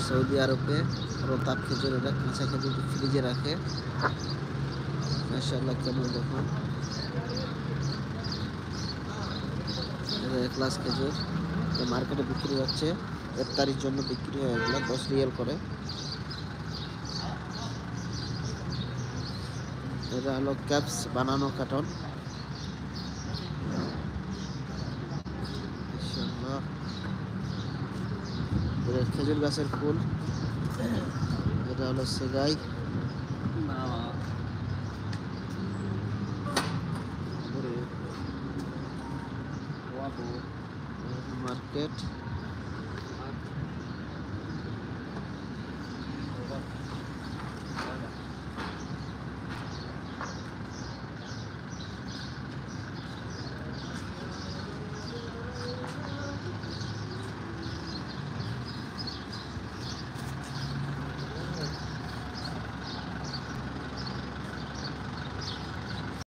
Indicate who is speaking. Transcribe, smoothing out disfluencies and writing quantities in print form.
Speaker 1: Saudi আরবে প্রতাপ খেজুর, এটা কাঁচা খেজুর ফ্রিজে রাখে। মাশাআল্লাহ কেমন দেখুন, ক্লাস খেজুর মার্কেটে বিক্রি হচ্ছে, ইফতারির জন্য বিক্রি হয়, এগুলো 10 রিয়াল করে। এটা হলো ক্যাপস বানানো কার্টন। খেজুর গাছের ফুল, এটা হলো সেগাই মার্কেট।